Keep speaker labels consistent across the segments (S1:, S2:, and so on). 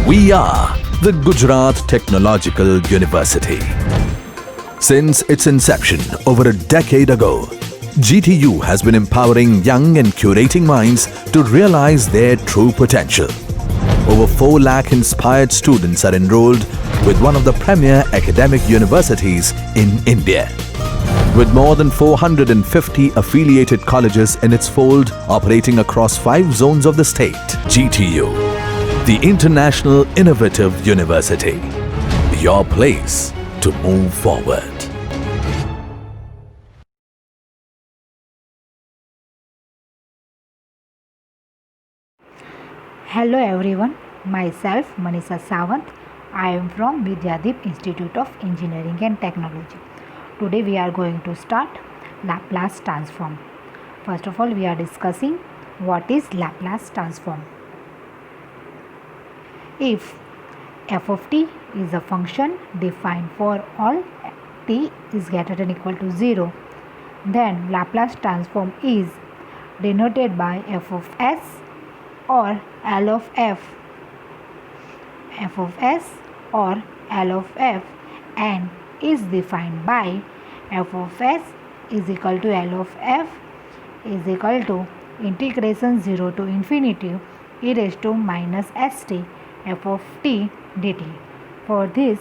S1: We are the Gujarat Technological University. Since its inception over a decade ago, GTU has been empowering young and curating minds to realize their true potential. Over 4 lakh inspired students are enrolled with one of the premier academic universities in India. With more than 450 affiliated colleges in its fold operating across 5 zones of the state, GTU, the International Innovative University, your place to move forward.
S2: Hello everyone, myself Manisha Sawant. I am from Vidyadip Institute of Engineering and Technology. Today we are going to start Laplace transform. First of all, we are discussing what is Laplace transform. If f of t is a function defined for all t is greater than equal to 0, then Laplace transform is denoted by f of s or L of f of s or L of f, and is defined by f of s is equal to L of f is equal to integration 0 to infinity e raised to minus st f of t dt. For this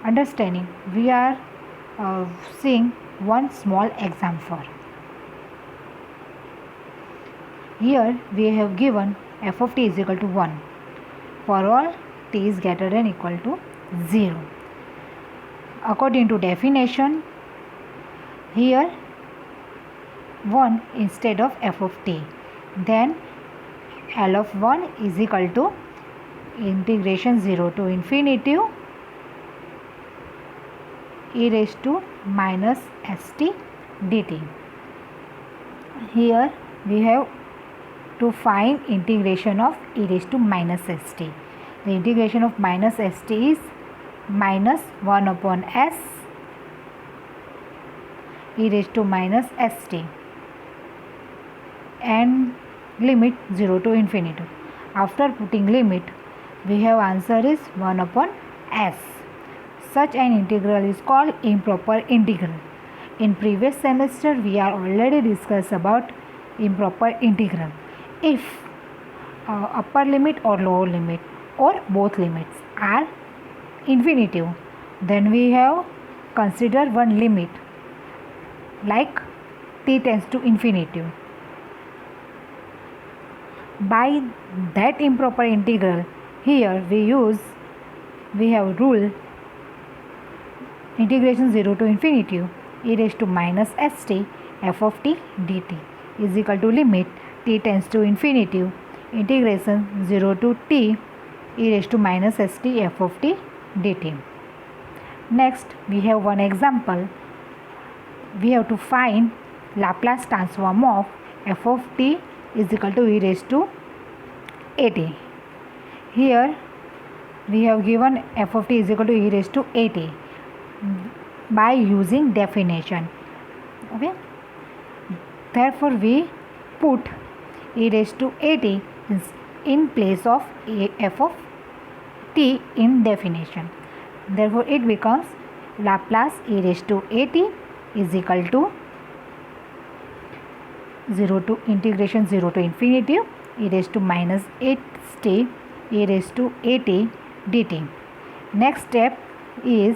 S2: understanding, we are seeing one small example. Here we have given f of t is equal to 1 for all t is greater than equal to 0. According to definition, here 1 instead of f of t, then L of 1 is equal to integration 0 to infinity e raised to minus st dt. Here we have to find integration of e raised to minus st. The integration of minus st is minus 1 upon s e raised to minus st and limit 0 to infinity. After putting limit, we have answer is 1 upon s. Such an integral is called improper integral. In previous semester, we are already discussed about improper integral. If upper limit or lower limit or both limits are infinitive, then we have consider one limit like t tends to infinity. By that improper integral, here we have rule integration 0 to infinity e raised to minus st f of t dt is equal to limit t tends to infinity integration 0 to t e raised to minus st f of t dt. Next, we have one example. We have to find Laplace transform of f of t is equal to e raised to at. Here we have given f of t is equal to e raised to at by using definition. Okay. Therefore, we put e raised to at in place of f of t in definition. Therefore, it becomes Laplace e raised to at is equal to 0 to integration 0 to infinity e raised to minus 8 st e raised to at dt. Next step is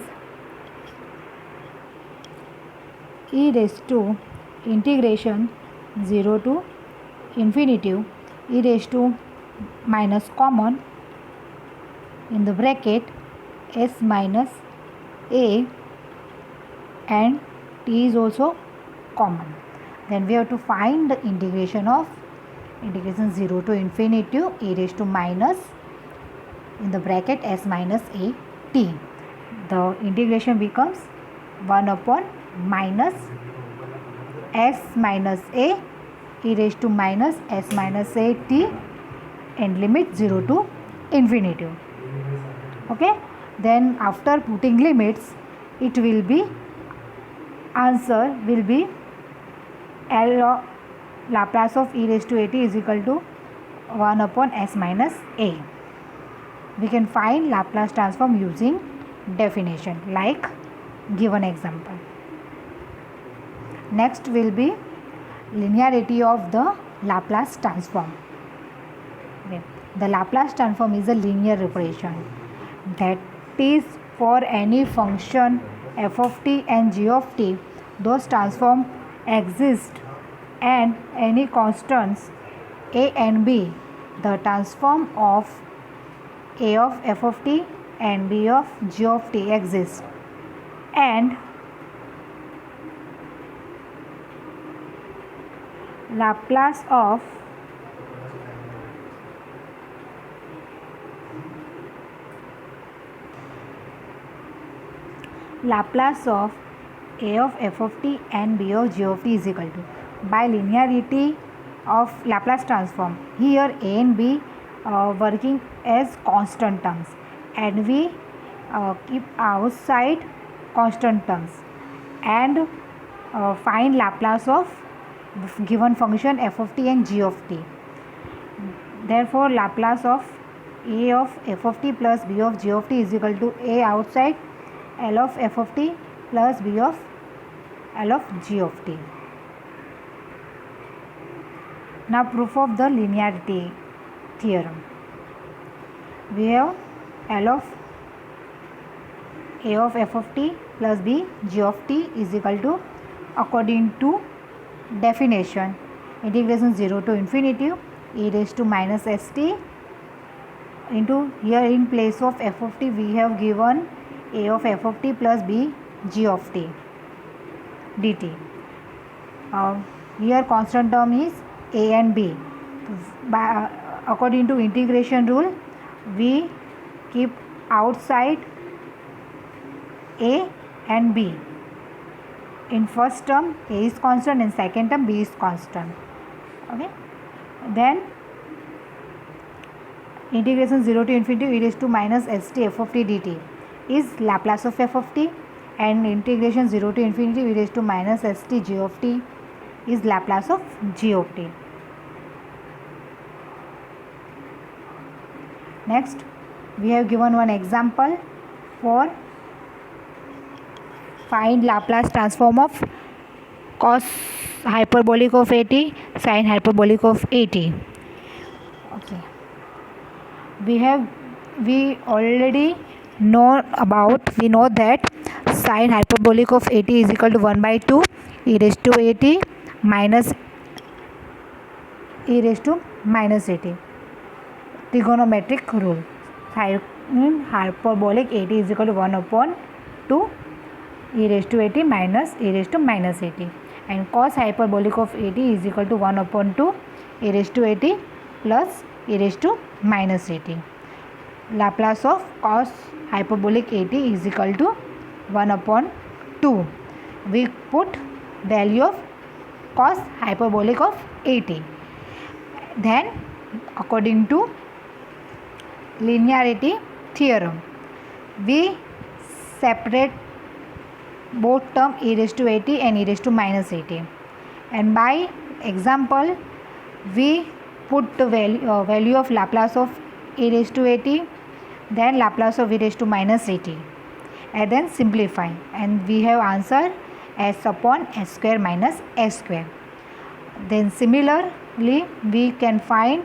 S2: e raised to integration 0 to infinity e raised to minus common in the bracket s minus a and t is also common. Then we have to find the integration of integration 0 to infinity e raised to minus in the bracket s minus a t. The integration becomes 1 upon minus s minus a e raised to minus s minus a t and limit 0 to infinity. Okay. Then after putting limits, it will be answer will be L Laplace of e raised to at is equal to 1 upon s minus a. we can find Laplace transform using definition like given example. Next will be linearity of the Laplace transform. Okay. The Laplace transform is a linear operation, that is, for any function f of t and g of t, those transform exist and any constants a and b, the transform of a of f of t and b of g of t exist, and Laplace of a of f of t and b of g of t is equal to, by linearity of Laplace transform, here a and b working as constant terms and we keep outside constant terms and find Laplace of given function f of t and g of t. Therefore, Laplace of a of f of t plus b of g of t is equal to a outside L of f of t plus b of L of g of t. Now, proof of the linearity theorem. We have L of a of f of t plus b g of t is equal to, according to definition, integration 0 to infinity e raised to minus st into, here in place of f of t we have given a of f of t plus b g of t dt. Here constant term is a and b. According to integration rule, we keep outside a and b. In first term a is constant, in second term b is constant. Okay, then integration 0 to infinity e raised to minus st f of t dt is Laplace of f of t, and integration 0 to infinity e raised to minus st g of t is Laplace of g of t. Next, we have given one example for find Laplace transform of cos hyperbolic of at, sin hyperbolic of at. Okay, we already know that sin hyperbolic of at is equal to 1 by 2 e raised to at minus e raised to minus at. Trigonometric rule. Sin hyperbolic at is equal to 1 upon 2 e raised to at minus e raised to minus at, and cos hyperbolic of at is equal to 1 upon 2 e raised to at plus e raised to minus at. Laplace of cos hyperbolic at is equal to 1 upon 2. We put value of cos hyperbolic of at. Then, according to linearity theorem, we separate both term e raised to at and e raised to minus at, and by example we put the value of Laplace of e raised to at, then Laplace of e raised to minus at, and then simplify, and we have answer s upon s square minus s square. Then similarly we can find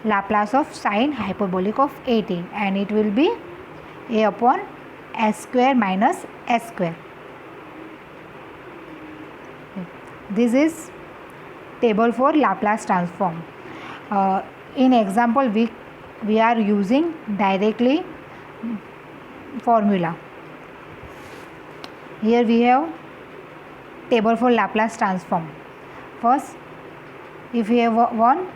S2: Laplace of sin hyperbolic of at, and it will be a upon s square minus s square. This is table for Laplace transform. In example we are using directly formula. Here we have table for Laplace transform. First, if we have 1,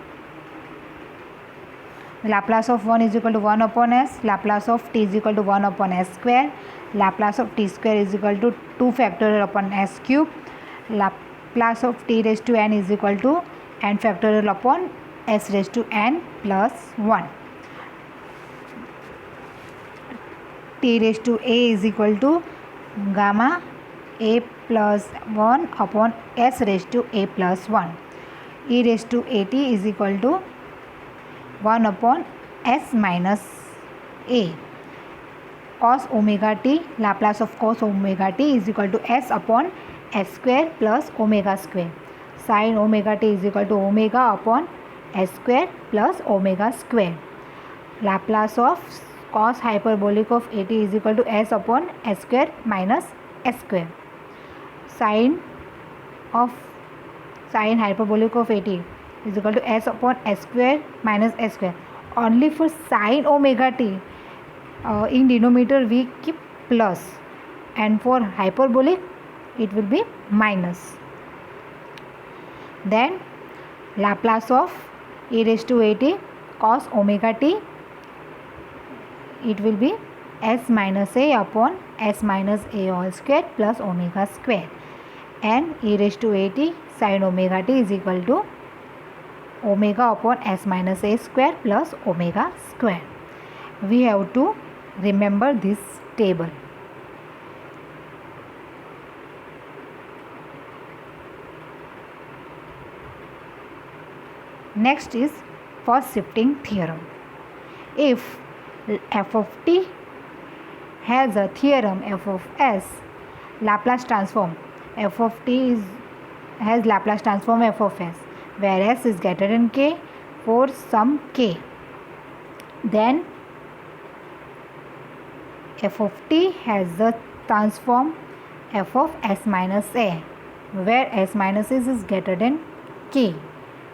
S2: Laplace of 1 is equal to 1 upon s, Laplace of t is equal to 1 upon s square, Laplace of t square is equal to 2 factorial upon s cube, Laplace of t raised to n is equal to n factorial upon s raised to n plus 1. T raised to a is equal to gamma a plus 1 upon s raised to a plus 1. E raised to at is equal to 1 upon s minus a. Cos omega t, Laplace of cos omega t is equal to s upon s square plus omega square. Sin omega t is equal to omega upon s square plus omega square. Laplace of cos hyperbolic of at is equal to s upon s square minus s square. Sin hyperbolic of at is equal to s upon s square minus s square. Only for sin omega t, in denominator we keep plus, and for hyperbolic it will be minus. Then Laplace of e raised to at cos omega t, it will be s minus a upon s minus a all square plus omega square, and e raised to at sin omega t is equal to omega upon s minus a square plus omega square. We have to remember this table. Next is first shifting theorem. If f of t has a theorem f of s, Laplace transform f of t has Laplace transform f of s, where s is greater than k for some k. Then f of t has the transform f of s minus a, where s minus is greater than k.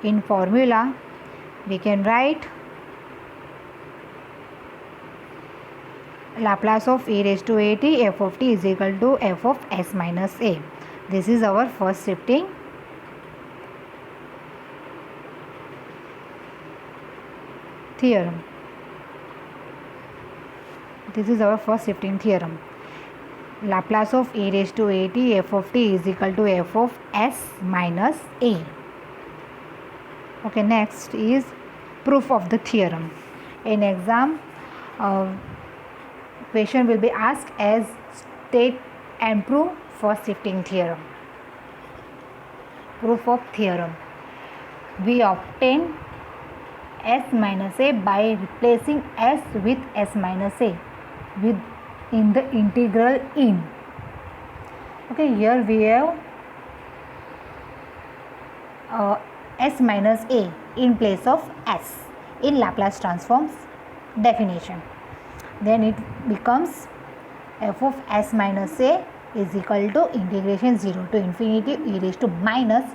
S2: In formula we can write Laplace of e raised to at f of t is equal to f of s minus a. This is our first shifting theorem. Laplace of e raised to at f of t is equal to f of s minus a. Okay, next is proof of the theorem. In exam, question will be asked as state and prove first shifting theorem. Proof of theorem. We obtain s minus a by replacing s with s minus a in the integral in. Okay, here we have s minus a in place of s in Laplace transforms definition. Then it becomes f of s minus a is equal to integration 0 to infinity e raised to minus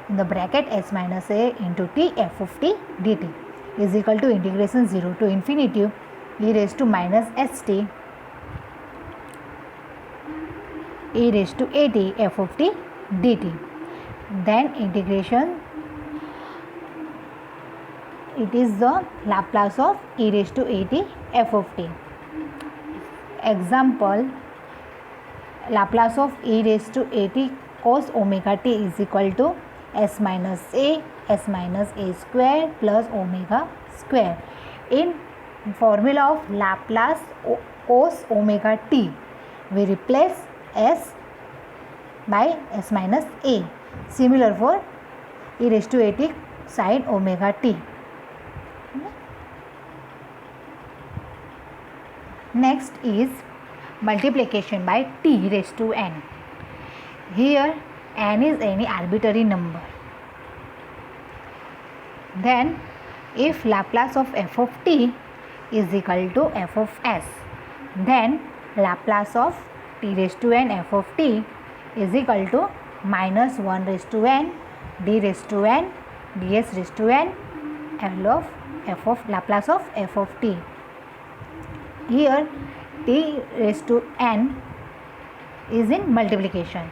S2: in the bracket s minus a into t f of t dt is equal to integration 0 to infinity e raised to minus st e raised to at f of t dt. Then integration, it is the Laplace of e raised to at f of t. Example, Laplace of e raised to at cos omega t is equal to s minus a square plus omega square. In formula of Laplace cos omega t, we replace s by s minus a. Similar for e raised to at sin omega t. Next is multiplication by t raised to n. Here n is any arbitrary number. Then if Laplace of f of t is equal to f of s, then Laplace of t raised to n f of t is equal to minus 1 raised to n d raised to n ds raised to n L of f of Laplace of f of t. Here t raised to n is in multiplication.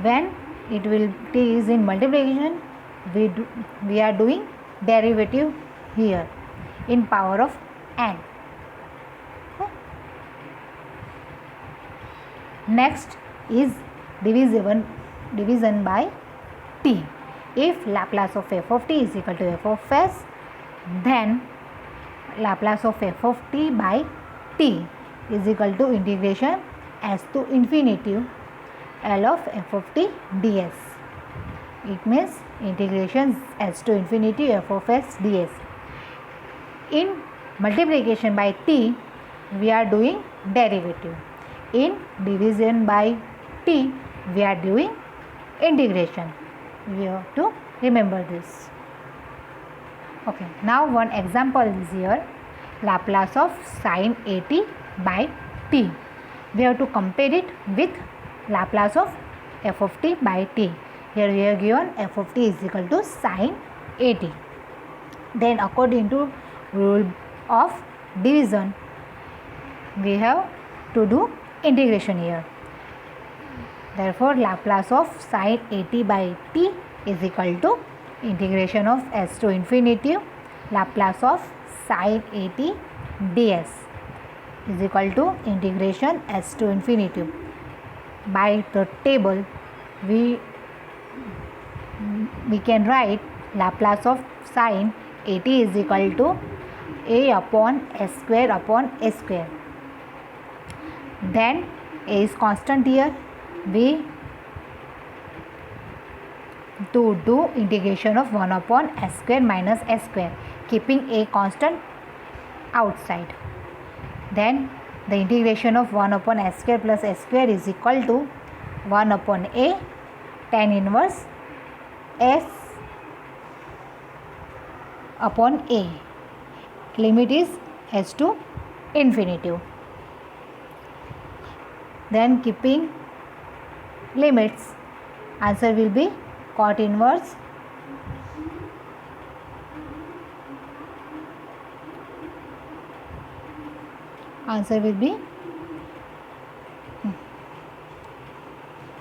S2: When t is in multiplication, we are doing derivative here in power of n. Next is division by t. If Laplace of f of t is equal to f of s, then Laplace of f of t by t is equal to integration s to infinity L of f of t ds. It means integration s to infinity f of s ds. In multiplication by t, we are doing derivative. In division by t, we are doing integration. We have to remember this. Okay, now one example is here, Laplace of sin 80 by t. We have to compare it with Laplace of f of t by t. Here we are given f of t is equal to sin 80. Then according to rule of division, we have to do integration here. Therefore, Laplace of sin 80 by t is equal to integration of s to infinity Laplace of sin 80 ds is equal to integration s to infinity. By the table, we can write Laplace of sin 80 is equal to a upon s square upon a square. Then a is constant here. We to do integration of 1 upon s square minus s square, keeping a constant outside. Then the integration of 1 upon s square plus s square is equal to 1 upon a tan inverse s upon a. Limit is s to infinity. Then keeping limits, answer will be cot inverse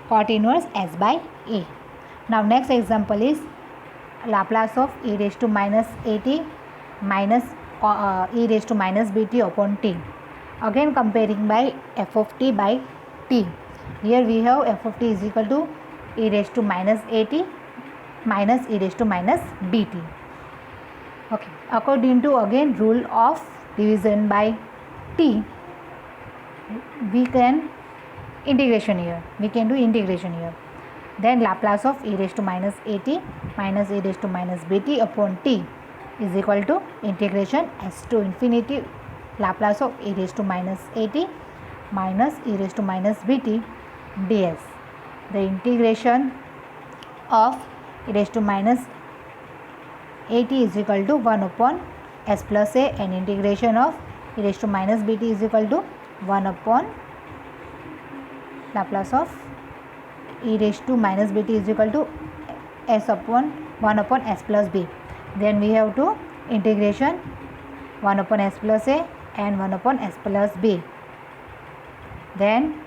S2: cot inverse s by a. Now next example is Laplace of e raised to minus 80 minus e raised to minus bt upon t. Again comparing by f of t by t. Here we have f of t is equal to e raised to minus 80 minus e raised to minus bt. Okay, according to again rule of division by t, we can integration here. We can do integration here. Then Laplace of e raised to minus 80 minus e raised to minus bt upon t is equal to integration s to infinity Laplace of e raised to minus 80 minus e raised to minus bt ds. The integration of e raised to minus 80 is equal to 1 upon s plus a, and integration of e raised to minus bt is equal to 1 upon Laplace of e raised to minus bt is equal to s upon 1 upon s plus b. Then we have to integration 1 upon s plus a and 1 upon s plus b. Then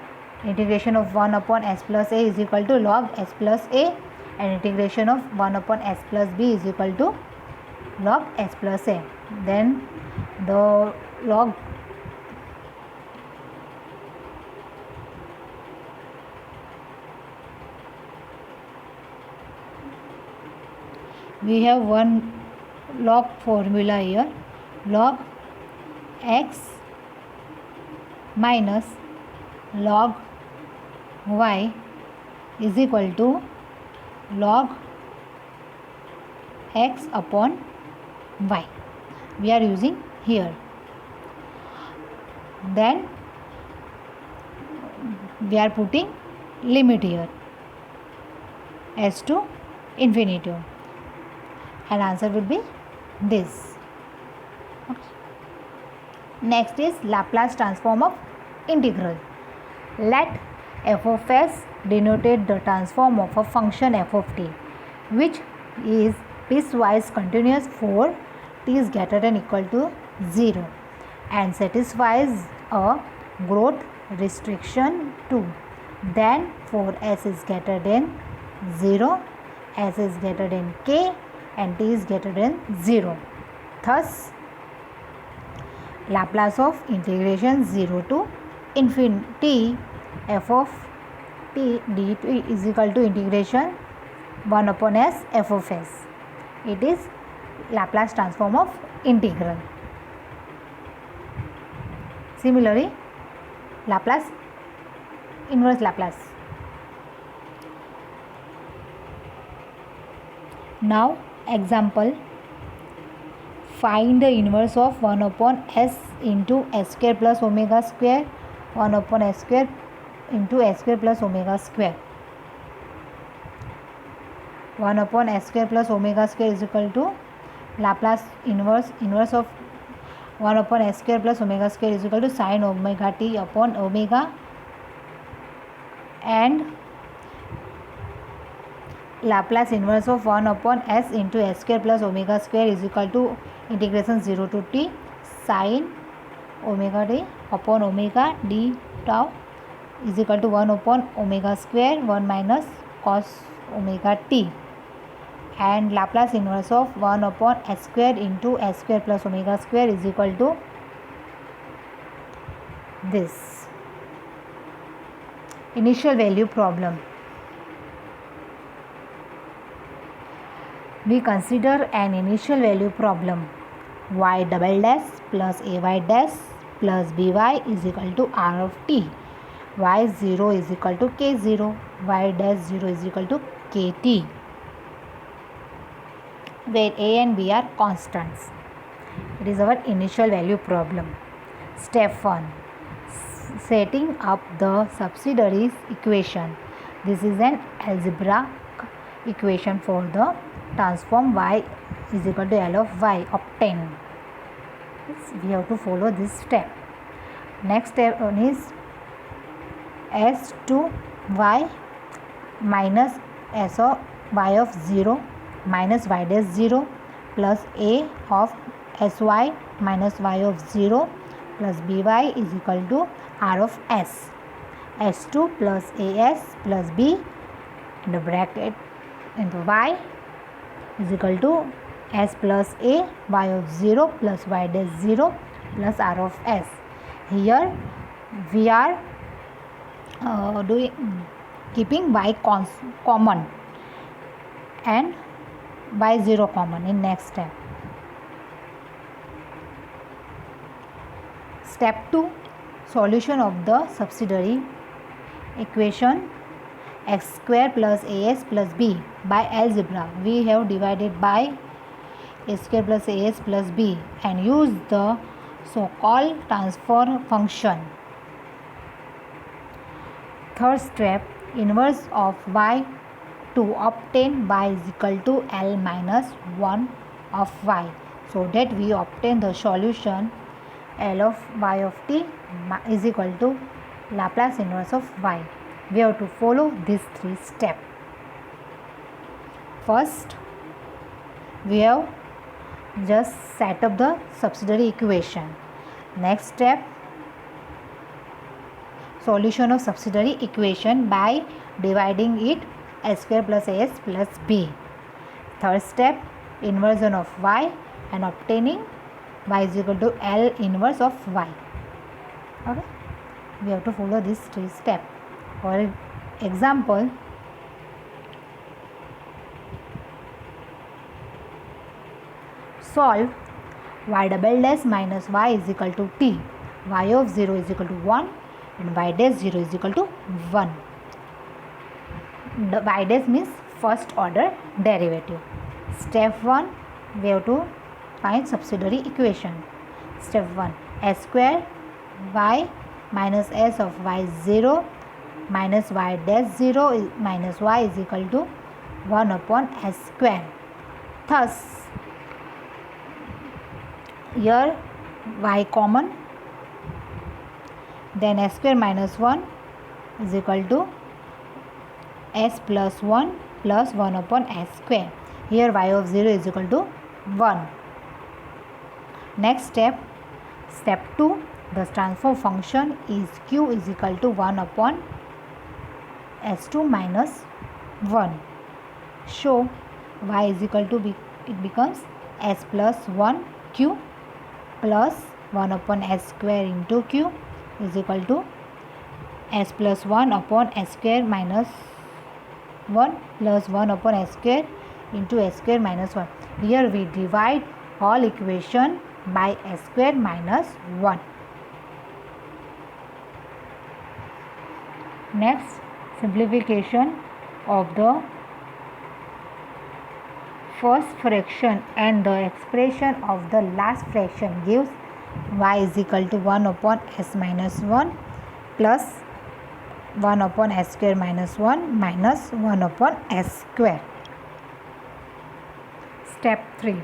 S2: integration of 1 upon s plus a is equal to log s plus a, and integration of 1 upon s plus b is equal to log s plus a. Then the log we have one log formula here, log x minus log y is equal to log x upon y. We are using here. Then we are putting limit here s to infinity, and answer will be this. Okay. Next is Laplace transform of integral. Let f of s denoted the transform of a function f of t, which is piecewise continuous for t is greater than equal to 0 and satisfies a growth restriction 2. Then for s is greater than 0, s is greater than k, and t is greater than 0. Thus, Laplace of integration 0 to infinity f of t dt is equal to integration 1 upon s f of s. It is Laplace transform of integral. Similarly, Laplace inverse Laplace. Now example find the inverse of 1 upon s into s square plus omega square, 1 upon s square into s square plus omega square. 1 upon s square plus omega square is equal to Laplace inverse of 1 upon s square plus omega square is equal to sin omega t upon omega, and Laplace inverse of 1 upon s into s square plus omega square is equal to integration 0 to t sin omega t upon omega d tau is equal to 1 upon omega square 1 minus cos omega t, and Laplace inverse of 1 upon s square into s square plus omega square is equal to this. Initial value problem. We consider an initial value problem. Y double dash plus ay dash plus by is equal to r of t. Y0 is equal to k0. Y dash 0 is equal to kt, where a and b are constants. It is our initial value problem. Step 1. Setting up the subsidiaries equation. This is an algebraic equation for the transform y is equal to L of y obtained. We have to follow this step. Next step is s to y minus s of y of 0 minus y dash 0 plus a of sy minus y of 0 plus by is equal to r of s. S2 plus as plus b in the bracket into y is equal to s plus a y of 0 plus y dash 0 plus r of s. Here we are keeping y common and y0 common in next step. Step 2. Solution of the subsidiary equation x square plus as plus b. By algebra we have divided by a square plus as plus b and use the so-called transfer function. Third step. Inverse of y to obtain y is equal to L minus 1 of y, so that we obtain the solution L of y of t is equal to Laplace inverse of y. We have to follow these three steps. First, we have just set up the subsidiary equation. Next step, solution of subsidiary equation by dividing it s square plus as plus b. Third step, inversion of y and obtaining y is equal to L inverse of y. Okay, we have to follow these three steps. For example, solve y double dash minus y is equal to t, y of 0 is equal to 1 and y dash 0 is equal to 1. The y dash means first order derivative. Step 1, we have to find subsidiary equation. Step 1, s square y minus s of y0 minus y dash 0 minus y is equal to 1 upon s square. Thus, here y common, then s square minus 1 is equal to s plus 1 plus 1 upon s square. Here y of 0 is equal to 1. Next step, step 2, the transfer function is q is equal to 1 upon s2 minus 1. So y is equal to it becomes s plus 1 q plus 1 upon s square into q is equal to s plus 1 upon s square minus 1 plus 1 upon s square into s square minus 1. Here we divide all equation by s square minus 1. Next, simplification of the first fraction and the expression of the last fraction gives y is equal to 1 upon s minus 1 plus 1 upon s square minus 1 minus 1 upon s square. Step 3.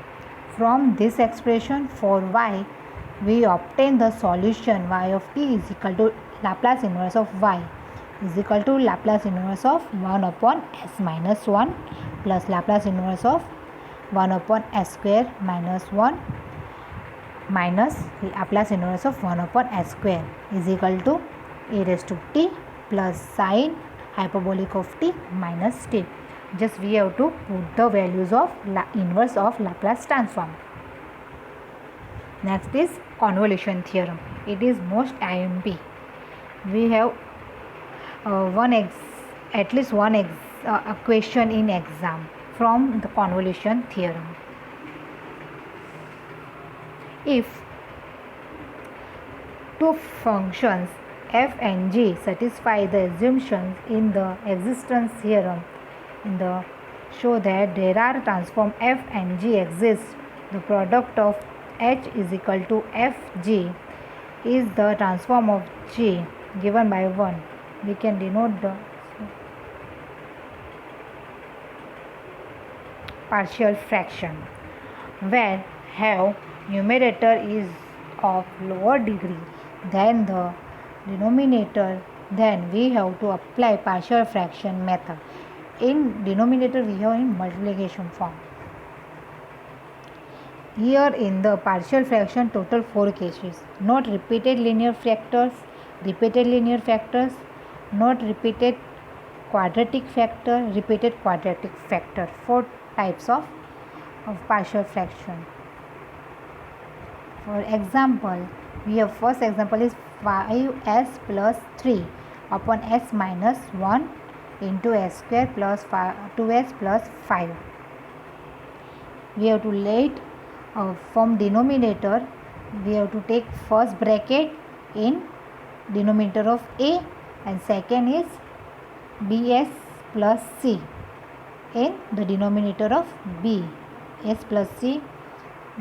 S2: From this expression for y, we obtain the solution y of t is equal to Laplace inverse of y is equal to Laplace inverse of 1 upon s minus 1 plus Laplace inverse of 1 upon s square minus 1 minus Laplace inverse of 1 upon s square is equal to e raised to t plus sine hyperbolic of t minus t. Just we have to put the values of inverse of Laplace transform. Next is convolution theorem. It is most IMP. We have at least one question in exam from the convolution theorem. If two functions f and g satisfy the assumptions in the existence theorem show that there are transform f and g exist, the product of h is equal to fg is the transform of g given by 1. We can denote the partial fraction where have numerator is of lower degree than the denominator, then we have to apply partial fraction method. In denominator we have in multiplication form. Here in the partial fraction total 4 cases. Not repeated linear factors, not repeated quadratic factor, repeated quadratic factor. 4 types of partial fraction. For example, we have first example is 5s plus 3 upon s minus 1 into s square plus 2s plus 5. We have to let from denominator we have to take first bracket in denominator of a and second is bs plus c in the denominator of b, s plus c,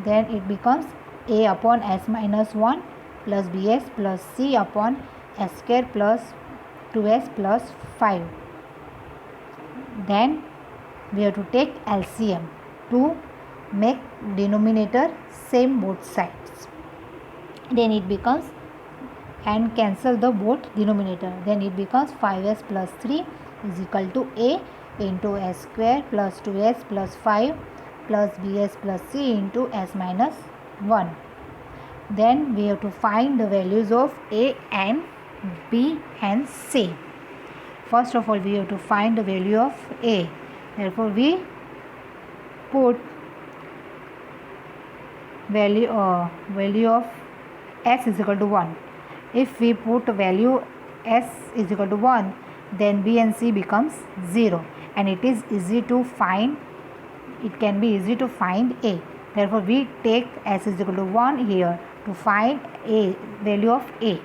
S2: then it becomes a upon s minus 1 plus bs plus c upon s square plus 2s plus 5. Then we have to take LCM to make denominator same both sides. Then it becomes and cancel the both denominator. Then it becomes 5s plus 3 is equal to a into s square plus 2s plus 5 plus bs plus c into s minus 1. Then we have to find the values of a and b and c. First of all, we have to find the value of a. Therefore, we put value of s is equal to 1. If we put value s is equal to 1, then b and c becomes 0, and it is easy to find. It can be easy to find a. Therefore, we take s is equal to 1 here to find a value of a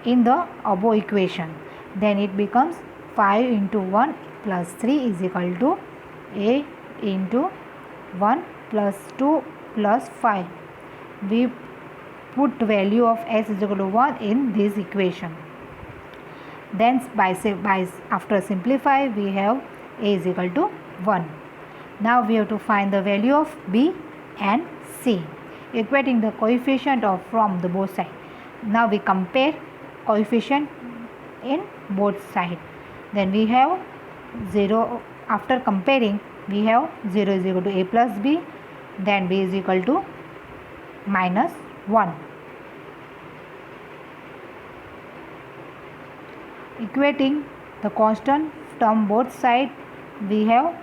S2: in the above equation. Then it becomes 5 into 1 plus 3 is equal to a into 1 plus 2 plus 5. We put value of s is equal to 1 in this equation. Then after simplify we have a is equal to 1. Now we have to find the value of b and c, equating the coefficient of from the both sides. Now we compare coefficient in both sides. Then we have 0. After comparing we have 0 is equal to a plus b, then b is equal to minus 1. Equating the constant term both sides, we have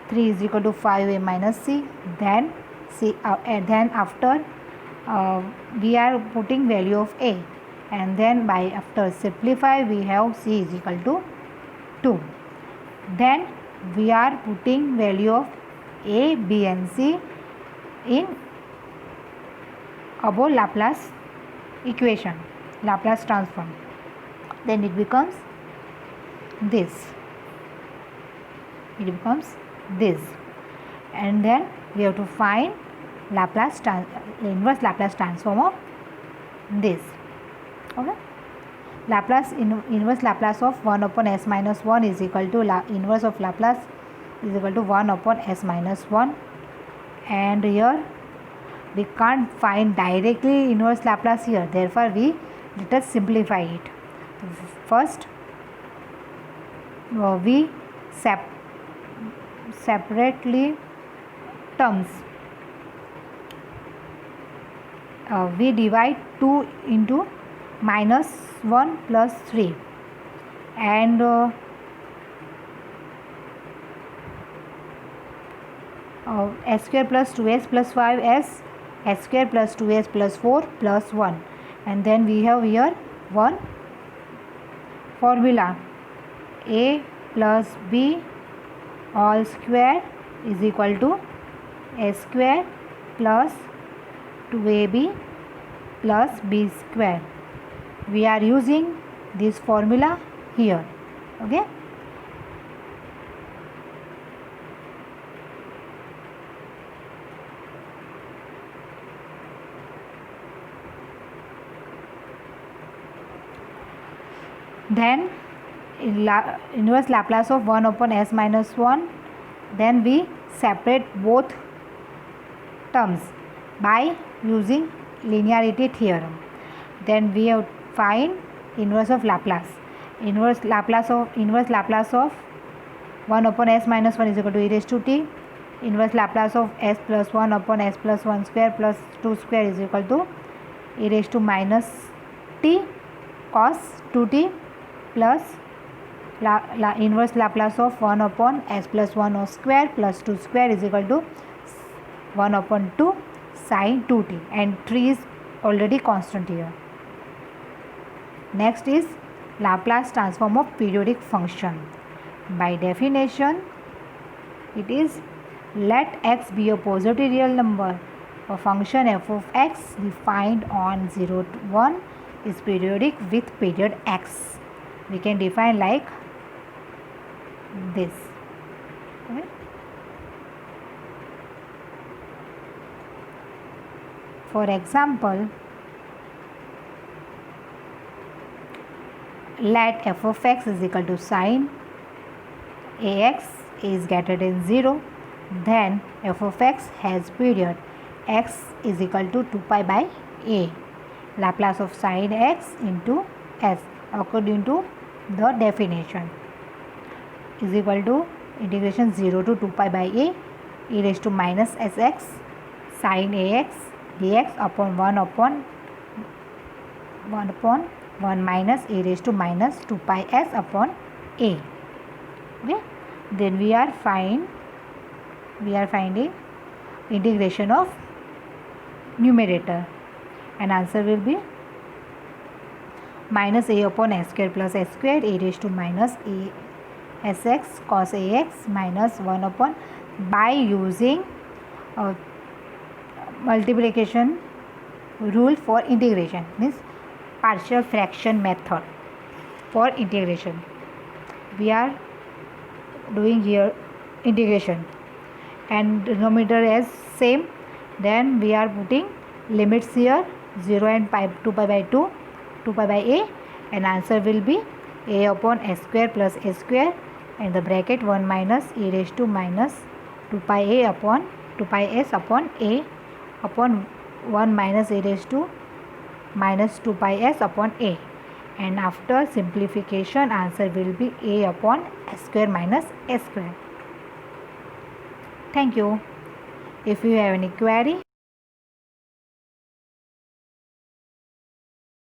S2: 3 is equal to 5a minus c. Then after we are putting value of a, and then after simplify we have c is equal to 2. Then we are putting value of a, b and c in above Laplace equation, Laplace transform. Then it becomes this. and then we have to find inverse Laplace transform of this. Okay, inverse Laplace of 1 upon s minus 1 is equal to inverse of Laplace is equal to 1 upon s minus 1, and here we can't find directly inverse Laplace here, therefore let us simplify it. First we separately terms, we divide 2 into minus 1 plus 3, and s square plus 2s plus 5s, s square plus 2s plus 4 plus 1, and then we have here one formula: a plus b all square is equal to a square plus 2ab plus b square. We are using this formula here. Okay, then inverse Laplace of 1 upon s minus 1, then we separate both terms by using linearity theorem. Then we have find inverse of Laplace. Inverse Laplace of 1 upon s minus 1 is equal to e raised to t. Inverse Laplace of s plus 1 upon s plus 1 square plus 2 square is equal to e raised to minus t cos 2t plus inverse Laplace of 1 upon s plus 1 square plus 2 square is equal to 1 upon 2 sin 2t, and 3 is already constant here. Next is Laplace transform of periodic function. By definition, it is let x be a positive real number. A function f of x defined on 0 to 1 is periodic with period x. We can define like this. Okay. For example, let f of x is equal to sin ax is greater than 0, then f of x has period x is equal to 2 pi by a, Laplace of sin x into s according to the definition is equal to integration 0 to 2 pi by a e raised to minus sx sin ax dx upon 1 upon 1 minus e raised to minus 2 pi s upon a. Okay, then we are finding integration of numerator, and answer will be minus a upon s square plus s square e raised to minus a sx cos ax minus 1 upon, by using multiplication rule for integration, means partial fraction method for integration. We are doing here integration and denominator as same, then we are putting limits here 0 and 2 pi by 2 pi by a, and answer will be a upon s square plus s square and the bracket 1 minus e raised to minus 2 pi a upon 2 pi s upon a upon 1 minus e raised to minus 2 pi s upon a, and after simplification answer will be a upon s square minus s square. Thank you. If you have any query,